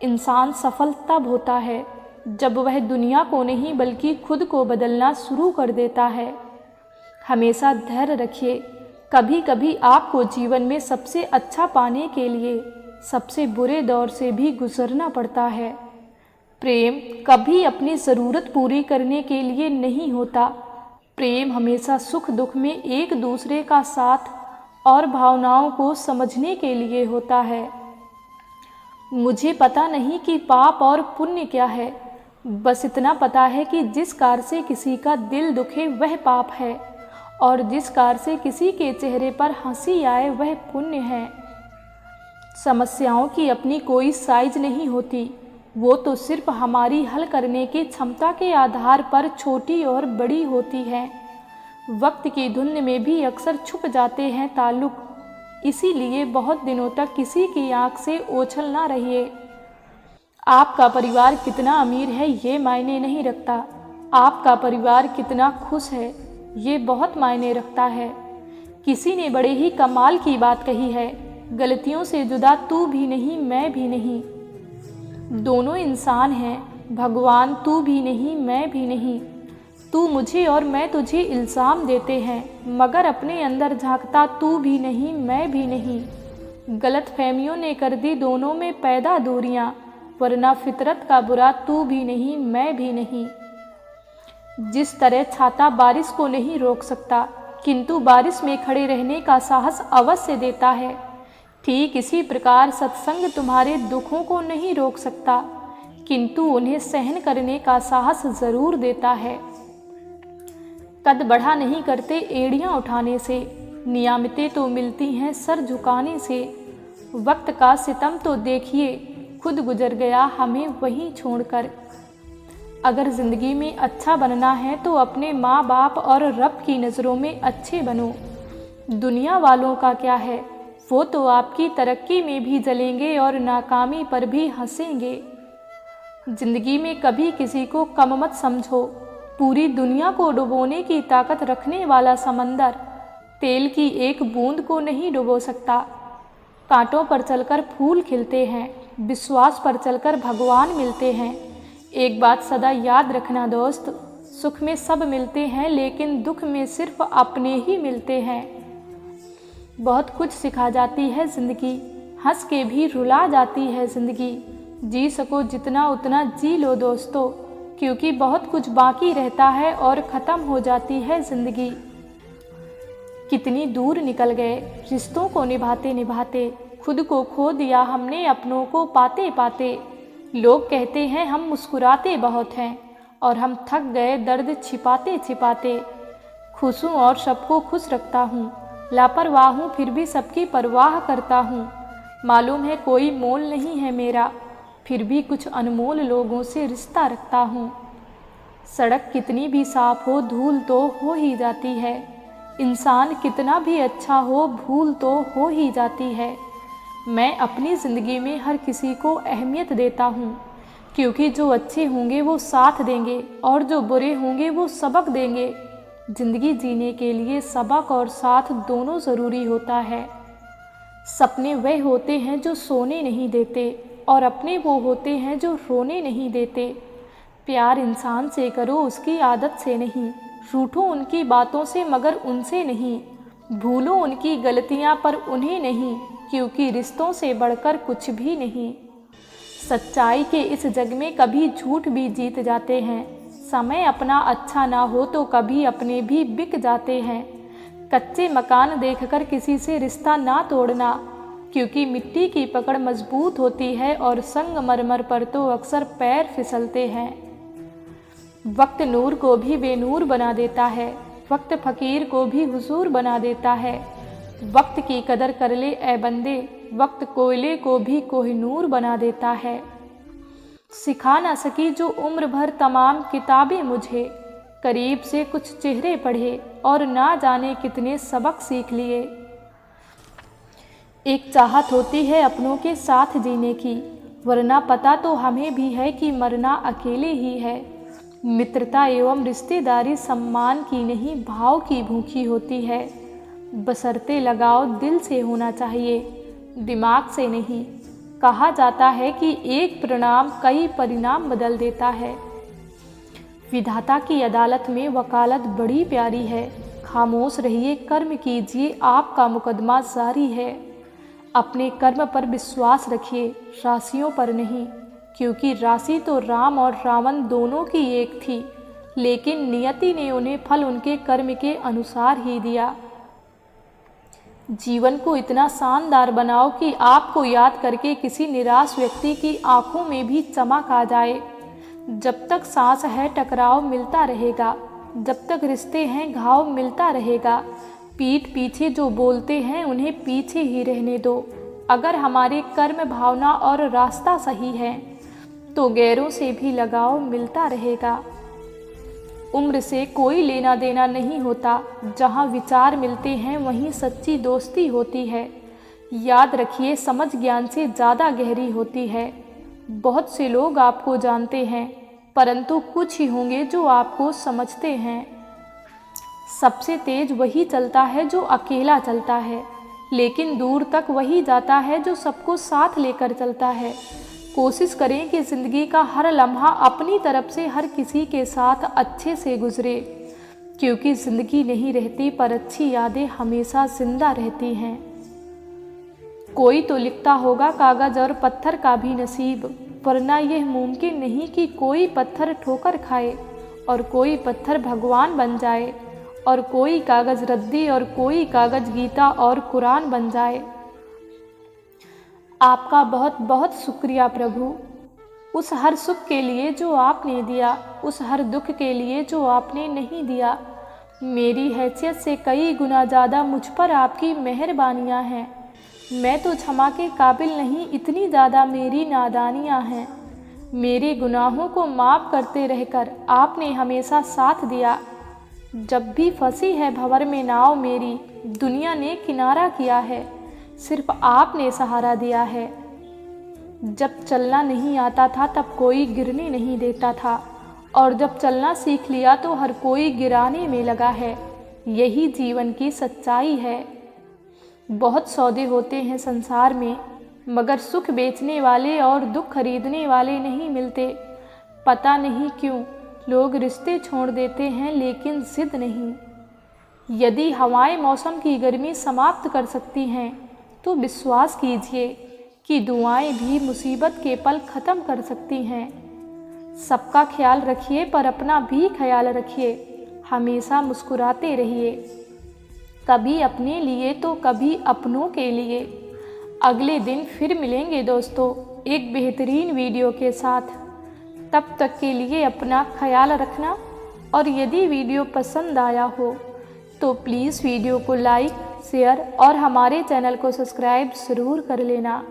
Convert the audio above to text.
इंसान सफल तब होता है जब वह दुनिया को नहीं बल्कि खुद को बदलना शुरू कर देता है। हमेशा धैर्य रखिए, कभी कभी आपको जीवन में सबसे अच्छा पाने के लिए सबसे बुरे दौर से भी गुजरना पड़ता है। प्रेम कभी अपनी ज़रूरत पूरी करने के लिए नहीं होता। प्रेम हमेशा सुख दुख में एक दूसरे का साथ और भावनाओं को समझने के लिए होता है। मुझे पता नहीं कि पाप और पुण्य क्या है, बस इतना पता है कि जिस कार से किसी का दिल दुखे वह पाप है और जिस कार से किसी के चेहरे पर हंसी आए वह पुण्य है। समस्याओं की अपनी कोई साइज नहीं होती, वो तो सिर्फ हमारी हल करने की क्षमता के आधार पर छोटी और बड़ी होती है। वक्त की धुंध में भी अक्सर छुप जाते हैं ताल्लुक, इसीलिए बहुत दिनों तक किसी की आंख से ओझल ना रहिए। आपका परिवार कितना अमीर है ये मायने नहीं रखता, आपका परिवार कितना खुश है ये बहुत मायने रखता है। किसी ने बड़े ही कमाल की बात कही है, गलतियों से जुदा तू भी नहीं मैं भी नहीं। दोनों इंसान हैं, भगवान तू भी नहीं मैं भी नहीं। तू मुझे और मैं तुझे इल्ज़ाम देते हैं, मगर अपने अंदर झांकता तू भी नहीं मैं भी नहीं। गलतफहमियों ने कर दी दोनों में पैदा दूरियां, वरना फितरत का बुरा तू भी नहीं मैं भी नहीं। जिस तरह छाता बारिश को नहीं रोक सकता, किंतु बारिश में खड़े रहने का साहस अवश्य देता है, ठीक इसी प्रकार सत्संग तुम्हारे दुखों को नहीं रोक सकता, किंतु उन्हें सहन करने का साहस जरूर देता है। कद बढ़ा नहीं करते एड़ियां उठाने से, नियामतें तो मिलती हैं सर झुकाने से। वक्त का सितम तो देखिए, खुद गुजर गया हमें वहीं छोड़कर। अगर ज़िंदगी में अच्छा बनना है तो अपने माँ बाप और रब की नज़रों में अच्छे बनो। दुनिया वालों का क्या है, वो तो आपकी तरक्की में भी जलेंगे और नाकामी पर भी हंसेंगे। ज़िंदगी में कभी किसी को कम मत समझो, पूरी दुनिया को डुबोने की ताकत रखने वाला समंदर तेल की एक बूंद को नहीं डुबो सकता। कांटों पर चलकर फूल खिलते हैं, विश्वास पर चलकर भगवान मिलते हैं। एक बात सदा याद रखना दोस्त, सुख में सब मिलते हैं लेकिन दुख में सिर्फ अपने ही मिलते हैं। बहुत कुछ सिखा जाती है ज़िंदगी, हंस के भी रुला जाती है ज़िंदगी। जी सको जितना उतना जी लो दोस्तों, क्योंकि बहुत कुछ बाकी रहता है और ख़त्म हो जाती है ज़िंदगी। कितनी दूर निकल गए रिश्तों को निभाते निभाते, खुद को खो दिया हमने अपनों को पाते पाते। लोग कहते हैं हम मुस्कुराते बहुत हैं और हम थक गए दर्द छिपाते छिपाते। खुश हूँ और सबको खुश रखता हूँ, लापरवाह हूँ फिर भी सबकी परवाह करता हूँ। मालूम है कोई मोल नहीं है मेरा, फिर भी कुछ अनमोल लोगों से रिश्ता रखता हूँ। सड़क कितनी भी साफ हो धूल तो हो ही जाती है, इंसान कितना भी अच्छा हो भूल तो हो ही जाती है। मैं अपनी ज़िंदगी में हर किसी को अहमियत देता हूँ, क्योंकि जो अच्छे होंगे वो साथ देंगे और जो बुरे होंगे वो सबक देंगे। ज़िंदगी जीने के लिए सबक और साथ दोनों ज़रूरी होता है। सपने वह होते हैं जो सोने नहीं देते और अपने वो होते हैं जो रोने नहीं देते। प्यार इंसान से करो उसकी आदत से नहीं, रूठो उनकी बातों से मगर उनसे नहीं, भूलो उनकी गलतियां पर उन्हें नहीं, क्योंकि रिश्तों से बढ़कर कुछ भी नहीं। सच्चाई के इस जग में कभी झूठ भी जीत जाते हैं, समय अपना अच्छा ना हो तो कभी अपने भी बिक जाते हैं। कच्चे मकान देखकर किसी से रिश्ता ना तोड़ना, क्योंकि मिट्टी की पकड़ मजबूत होती है और संगमरमर पर तो अक्सर पैर फिसलते हैं। वक्त नूर को भी बेनूर बना देता है, वक्त फकीर को भी हुजूर बना देता है। वक्त की कदर कर ले ए बंदे, वक्त कोयले को भी कोहिनूर बना देता है। सिखा ना सकी जो उम्र भर तमाम किताबें मुझे, करीब से कुछ चेहरे पढ़े और ना जाने कितने सबक सीख लिए। एक चाहत होती है अपनों के साथ जीने की, वरना पता तो हमें भी है कि मरना अकेले ही है। मित्रता एवं रिश्तेदारी सम्मान की नहीं भाव की भूखी होती है। बशर्ते लगाव दिल से होना चाहिए, दिमाग से नहीं। कहा जाता है कि एक परिणाम कई परिणाम बदल देता है। विधाता की अदालत में वकालत बड़ी प्यारी है। खामोश रहिए, कर्म कीजिए, आपका मुकदमा जारी है। अपने कर्म पर विश्वास रखिए, राशियों पर नहीं, क्योंकि राशि तो राम और रावण दोनों की एक थी, लेकिन नियति ने उन्हें फल उनके कर्म के अनुसार ही दिया। जीवन को इतना शानदार बनाओ कि आपको याद करके किसी निराश व्यक्ति की आंखों में भी चमक आ जाए। जब तक सांस है टकराव मिलता रहेगा, जब तक रिश्ते हैं घाव मिलता रहेगा। पीठ पीछे जो बोलते हैं उन्हें पीछे ही रहने दो। अगर हमारे कर्म, भावना और रास्ता सही है तो गैरों से भी लगाव मिलता रहेगा। उम्र से कोई लेना देना नहीं होता। जहाँ विचार मिलते हैं वहीं सच्ची दोस्ती होती है। याद रखिए, समझ ज्ञान से ज़्यादा गहरी होती है। बहुत से लोग आपको जानते हैं, परंतु कुछ ही होंगे जो आपको समझते हैं। सबसे तेज वही चलता है जो अकेला चलता है, लेकिन दूर तक वही जाता है जो सबको साथ लेकर चलता है। कोशिश करें कि ज़िंदगी का हर लम्हा अपनी तरफ से हर किसी के साथ अच्छे से गुजरे, क्योंकि ज़िंदगी नहीं रहती पर अच्छी यादें हमेशा जिंदा रहती हैं। कोई तो लिखता होगा कागज़ और पत्थर का भी नसीब, वरना यह मुमकिन नहीं कि कोई पत्थर ठोकर खाए और कोई पत्थर भगवान बन जाए, और कोई कागज़ रद्दी और कोई कागज़ गीता और कुरान बन जाए। आपका बहुत बहुत शुक्रिया प्रभु, उस हर सुख के लिए जो आपने दिया, उस हर दुख के लिए जो आपने नहीं दिया। मेरी हैसियत से कई गुना ज़्यादा मुझ पर आपकी मेहरबानियाँ हैं। मैं तो क्षमा के काबिल नहीं, इतनी ज़्यादा मेरी नादानियाँ हैं। मेरे गुनाहों को माफ़ करते रहकर आपने हमेशा साथ दिया। जब भी फंसी है भंवर में नाव मेरी, दुनिया ने किनारा किया है, सिर्फ आपने सहारा दिया है। जब चलना नहीं आता था तब कोई गिरने नहीं देता था, और जब चलना सीख लिया तो हर कोई गिराने में लगा है। यही जीवन की सच्चाई है। बहुत सौदे होते हैं संसार में, मगर सुख बेचने वाले और दुख खरीदने वाले नहीं मिलते। पता नहीं क्यों लोग रिश्ते छोड़ देते हैं, लेकिन जिद नहीं। यदि हवाएं मौसम की गर्मी समाप्त कर सकती हैं, तो विश्वास कीजिए कि दुआएं भी मुसीबत के पल ख़त्म कर सकती हैं। सबका ख्याल रखिए, पर अपना भी ख्याल रखिए। हमेशा मुस्कुराते रहिए, कभी अपने लिए तो कभी अपनों के लिए। अगले दिन फिर मिलेंगे दोस्तों एक बेहतरीन वीडियो के साथ। तब तक के लिए अपना ख्याल रखना, और यदि वीडियो पसंद आया हो तो प्लीज़ वीडियो को लाइक, शेयर और हमारे चैनल को सब्सक्राइब ज़रूर कर लेना।